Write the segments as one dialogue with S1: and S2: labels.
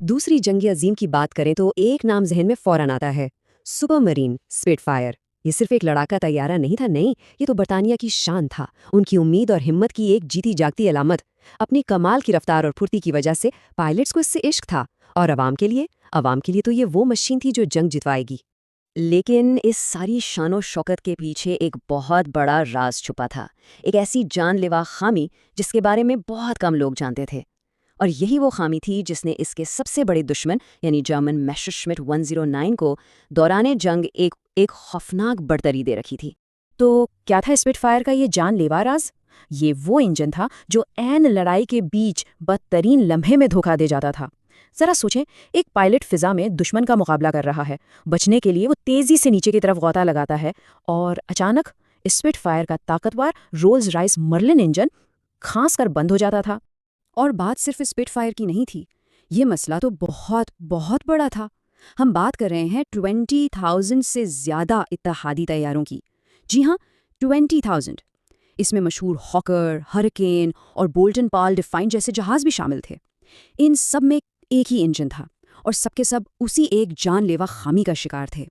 S1: दूसरी जंग अजीम की बात करें तो एक नाम जहन में फौरन आता है, सुपरमरीन स्पिटफायर। ये सिर्फ एक लड़ाका तैयारा नहीं था, नहीं, ये तो बरतानिया की शान था, उनकी उम्मीद और हिम्मत की एक जीती जागती अलामत। अपनी कमाल की रफ्तार और फुर्ती की वजह से पायलट्स को इससे इश्क था, और अवाम के लिए तो ये वो मशीन थी जो जंग जितवाएगी। लेकिन इस सारी शानो शौकत के पीछे एक बहुत बड़ा राज छुपा था, एक ऐसी जानलेवा खामी जिसके बारे में बहुत कम लोग जानते थे। और यही वो खामी थी जिसने इसके सबसे बड़े दुश्मन यानी जर्मन मैशरश्मिट 109 को दौराने जंग एक खौफनाक बढ़तरी दे रखी थी।
S2: तो क्या था स्पिटफायर का ये जानलेवा राज? ये वो इंजन था जो ऐन लड़ाई के बीच बदतरीन लम्हे में धोखा दे जाता था। जरा सोचें, एक पायलट फिजा में दुश्मन का मुकाबला कर रहा है, बचने के लिए वो तेजी से नीचे की तरफ गौता लगाता है, और अचानक स्पिटफायर का ताकतवर रोल्स रॉयस मर्लिन इंजन खांस कर बंद हो जाता था।
S1: और बात सिर्फ स्पिटफायर की नहीं थी, ये मसला तो बहुत बहुत बड़ा था। हम बात कर रहे हैं 20,000 से ज़्यादा इत्तेहादी तैयारों की। जी हाँ, 20,000। इसमें मशहूर हॉकर, हरिकेन और बोल्टन पाल डिफाइन जैसे जहाज़ भी शामिल थे। इन सब में एक ही इंजन था, और सबके सब उसी एक जानलेवा खामी का शिकार थे।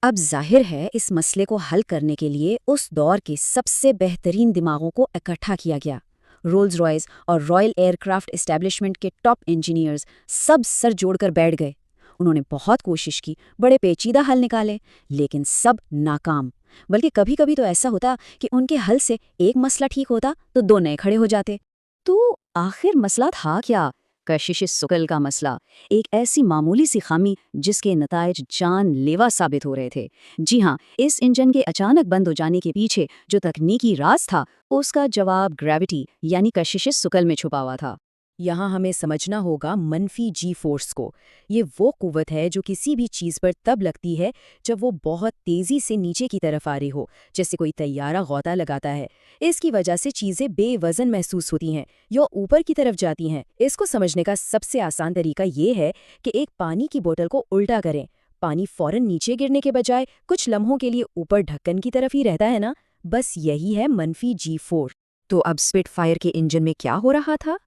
S2: अब जाहिर है इस मसले को हल करने के लिए उस दौर के सबसे बेहतरीन दिमागों को इकट्ठा किया गया। रोल्स रॉयस और रॉयल एयरक्राफ्ट एस्टेब्लिशमेंट के टॉप इंजीनियर्स सब सर जोड़कर बैठ गए। उन्होंने बहुत कोशिश की, बड़े पेचीदा हल निकाले, लेकिन सब नाकाम। बल्कि कभी कभी तो ऐसा होता कि उनके हल से एक मसला ठीक होता तो दो नए खड़े हो जाते। तो आखिर मसला था क्या? कशिश सुकल का मसला, एक ऐसी मामूली सी खामी जिसके नतायज जानलेवा साबित हो रहे थे। जी हाँ, इस इंजन के अचानक बंद हो जाने के पीछे जो तकनीकी राज था, उसका जवाब ग्रेविटी यानी कशिश सुकल में छुपा हुआ था।
S1: यहाँ हमें समझना होगा मनफी जी फोर्स को। ये वो कुव्वत है जो किसी भी चीज़ पर तब लगती है जब वो बहुत तेज़ी से नीचे की तरफ आ रही हो, जैसे कोई तैयारा गौता लगाता है। इसकी वजह से चीज़ें बेवजन महसूस होती हैं या ऊपर की तरफ जाती हैं। इसको समझने का सबसे आसान तरीका ये है कि एक पानी की बोतल को उल्टा करें। पानी फौरन नीचे गिरने के बजाय कुछ लम्हों के लिए ऊपर ढक्कन की तरफ ही रहता है ना। बस यही है मनफी जी फोर्स। तो अब स्पिटफायर के इंजन में क्या हो रहा था?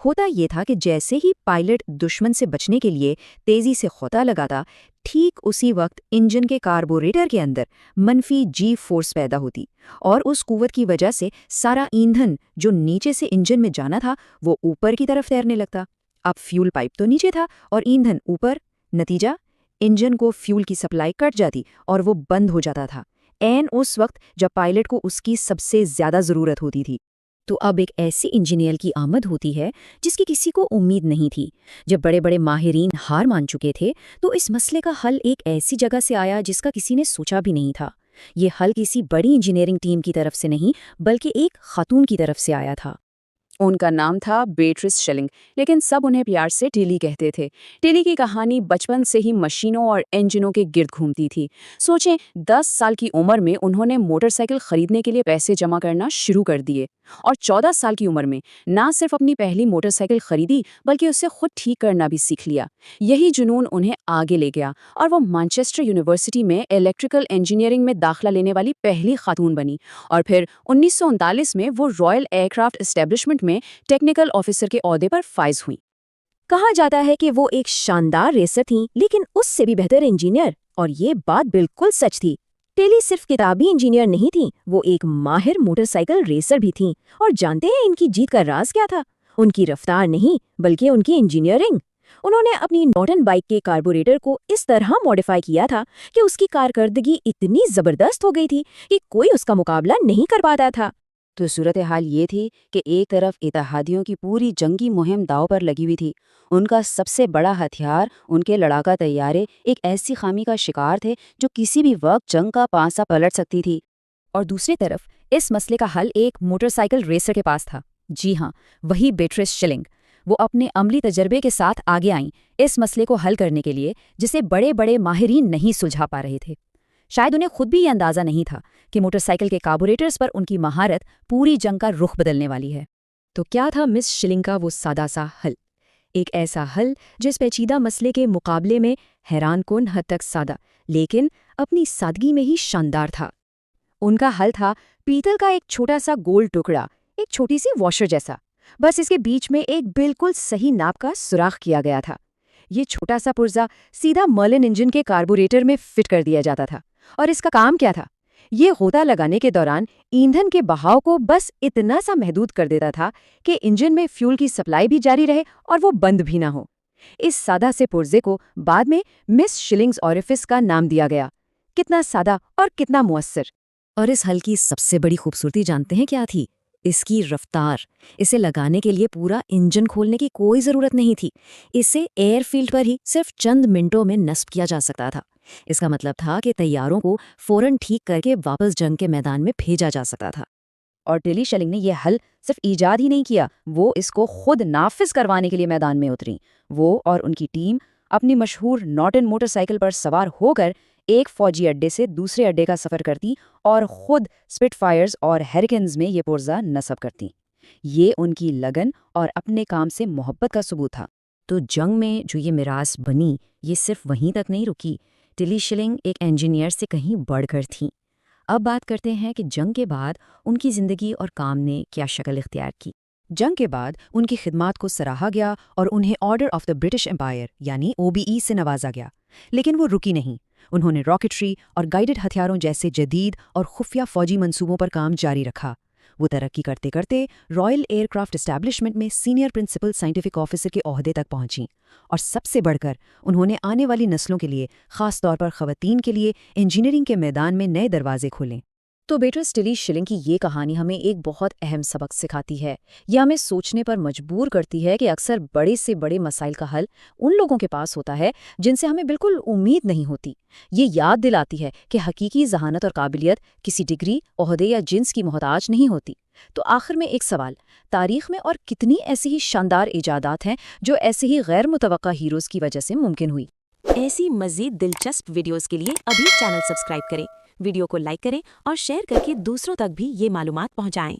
S1: होता ये था कि जैसे ही पायलट दुश्मन से बचने के लिए तेजी से खोता लगाता, ठीक उसी वक्त इंजन के कार्बोरेटर के अंदर मनफी जी फोर्स पैदा होती, और उस कुव्वत की वजह से सारा ईंधन जो नीचे से इंजन में जाना था वो ऊपर की तरफ तैरने लगता। अब फ्यूल पाइप तो नीचे था और ईंधन ऊपर। नतीजा, इंजन को फ्यूल की सप्लाई कट जाती और वो बंद हो जाता था, ऐन उस वक्त जब पायलट को उसकी सबसे ज्यादा जरूरत होती थी। तो अब एक ऐसी इंजीनियर की आमद होती है जिसकी किसी को उम्मीद नहीं थी। जब बड़े बड़े माहिरीन हार मान चुके थे, तो इस मसले का हल एक ऐसी जगह से आया जिसका किसी ने सोचा भी नहीं था। ये हल किसी बड़ी इंजीनियरिंग टीम की तरफ से नहीं, बल्कि एक खातून की तरफ से आया था।
S2: उनका नाम था बेट्रिस शेलिंग, लेकिन सब उन्हें प्यार से टिली कहते थे। टिली की कहानी बचपन से ही मशीनों और इंजनों के गिर्द घूमती थी। सोचें, 10 साल की उम्र में उन्होंने मोटरसाइकिल खरीदने के लिए पैसे जमा करना शुरू कर दिए, और 14 साल की उम्र में ना सिर्फ अपनी पहली मोटरसाइकिल खरीदी बल्कि उसे खुद ठीक करना भी सीख लिया। यही जुनून उन्हें आगे ले गया और वो मैनचेस्टर यूनिवर्सिटी में इलेक्ट्रिकल इंजीनियरिंग में दाखिला लेने वाली पहली खातून बनी। और फिर 1939 में वो रॉयल एयरक्राफ्ट एस्टेब्लिशमेंट में टेक्निकल ऑफिसर के ओहदे पर फाइज हुई।
S1: कहा जाता है कि वो एक शानदार रेसर थीं, लेकिन उससे भी बेहतर इंजीनियर, और ये बात बिल्कुल सच थी। टेली सिर्फ किताबी इंजीनियर नहीं थीं, वो एक माहिर मोटरसाइकिल रेसर भी थीं। और जानते हैं इनकी जीत का राज क्या था? उनकी रफ्तार नहीं, बल्कि उनकी इंजीनियरिंग। उन्होंने अपनी नॉर्टन बाइक के कार्बोरेटर को इस तरह मॉडिफाई किया था कि उसकी कारकर्दगी इतनी जबरदस्त हो गई थी कि कोई उसका मुकाबला नहीं कर पाता था।
S2: तो सूरत हाल ये थी कि एक तरफ इत्तेहादियों की पूरी जंगी मुहिम दांव पर लगी हुई थी। उनका सबसे बड़ा हथियार, उनके लड़ाका तैयारे, एक ऐसी खामी का शिकार थे जो किसी भी वक्त जंग का पांसा पलट सकती थी।
S1: और दूसरी तरफ इस मसले का हल एक मोटरसाइकिल रेसर के पास था। जी हाँ, वही बेट्रिस शेलिंग। वो अपने अमली तजर्बे के साथ आगे आईं इस मसले को हल करने के लिए जिसे बड़े बड़े माहिरीन नहीं सुलझा पा रहे थे। शायद उन्हें खुद भी ये अंदाज़ा नहीं था कि मोटरसाइकिल के कार्बोरेटर्स पर उनकी महारत पूरी जंग का रुख बदलने वाली है। तो क्या था मिस शिलिंग का वो सादा सा हल? एक ऐसा हल जिस पेचीदा मसले के मुकाबले में हैरानकुन हद तक सादा, लेकिन अपनी सादगी में ही शानदार था। उनका हल था पीतल का एक छोटा सा गोल टुकड़ा, एक छोटी सी वॉशर जैसा। बस इसके बीच में एक बिल्कुल सही नाप का सुराख किया गया था। یہ چھوٹا سا پرزا سیدھا مرلن انجن کے کاربوریٹر میں فٹ کر دیا جاتا تھا، اور اس کا کام کیا تھا؟ یہ غوطہ لگانے کے دوران ایندھن کے بہاؤ کو بس اتنا سا محدود کر دیتا تھا کہ انجن میں فیول کی سپلائی بھی جاری رہے اور وہ بند بھی نہ ہو۔ اس سادہ سے پرزے کو بعد میں مس شلنگز اوریفس کا نام دیا گیا۔ کتنا سادہ اور کتنا مؤثر!
S2: اور اس حل کی سب سے بڑی خوبصورتی جانتے ہیں کیا تھی؟ اس کی رفتار۔ اسے لگانے کے لیے پورا انجن کھولنے کی کوئی ضرورت نہیں تھی، اسے ایئر فیلڈ پر ہی صرف چند منٹوں میں نصب کیا جا سکتا تھا۔ اس کا مطلب تھا کہ طیاروں کو فوراً ٹھیک کر کے واپس جنگ کے میدان میں بھیجا جا سکتا تھا۔
S1: اور ٹیلی شلنگ نے یہ حل صرف ایجاد ہی نہیں کیا، وہ اس کو خود نافذ کروانے کے لیے میدان میں اتریں۔ وہ اور ان کی ٹیم اپنی مشہور نارٹن موٹر سائیکل پر سوار ہو کر ایک فوجی اڈے سے دوسرے اڈے کا سفر کرتی اور خود اسپٹ فائرز اور ہیریکنز میں یہ پرزہ نصب کرتی۔ یہ ان کی لگن اور اپنے کام سے محبت کا ثبوت تھا۔
S2: تو جنگ میں جو یہ میراث بنی، یہ صرف وہیں تک نہیں رکی۔ ٹیلی شلنگ ایک انجینئر سے کہیں بڑھ کر تھیں۔ اب بات کرتے ہیں کہ جنگ کے بعد ان کی زندگی اور کام نے کیا شکل اختیار کی۔
S1: جنگ کے بعد ان کی خدمات کو سراہا گیا اور انہیں order of the British umpire یعنی OBE سے نوازا گیا۔ لیکن وہ رکی نہیں، انہوں نے راکٹری اور گائیڈڈ ہتھیاروں جیسے جدید اور خفیہ فوجی منصوبوں پر کام جاری رکھا۔ وہ ترقی کرتے کرتے رائل ایئر کرافٹ اسٹیبلشمنٹ میں سینئر پرنسپل سائنٹیفک آفیسر کے عہدے تک پہنچیں، اور سب سے بڑھ کر انہوں نے آنے والی نسلوں کے لیے، خاص طور پر خواتین کے لیے، انجینئرنگ کے میدان میں نئے دروازے کھولیں۔
S2: تو بیٹرس ٹیلی شلنگ کی یہ کہانی ہمیں ایک بہت اہم سبق سکھاتی ہے۔ یہ ہمیں سوچنے پر مجبور کرتی ہے کہ اکثر بڑے سے بڑے مسائل کا حل ان لوگوں کے پاس ہوتا ہے جن سے ہمیں بالکل امید نہیں ہوتی۔ یہ یاد دلاتی ہے کہ حقیقی ذہانت اور قابلیت کسی ڈگری، عہدے یا جنس کی محتاج نہیں ہوتی۔ تو آخر میں ایک سوال، تاریخ میں اور کتنی ایسی ہی شاندار ایجادات ہیں جو ایسے ہی غیر متوقع ہیروز کی وجہ سے ممکن ہوئی۔
S3: ایسی مزید دلچسپ ویڈیوز کے لیے ابھی چینل سبسکرائب کریں، ویڈیو کو لائک کریں اور شیئر کر کے دوسروں تک بھی یہ معلومات پہنچائیں۔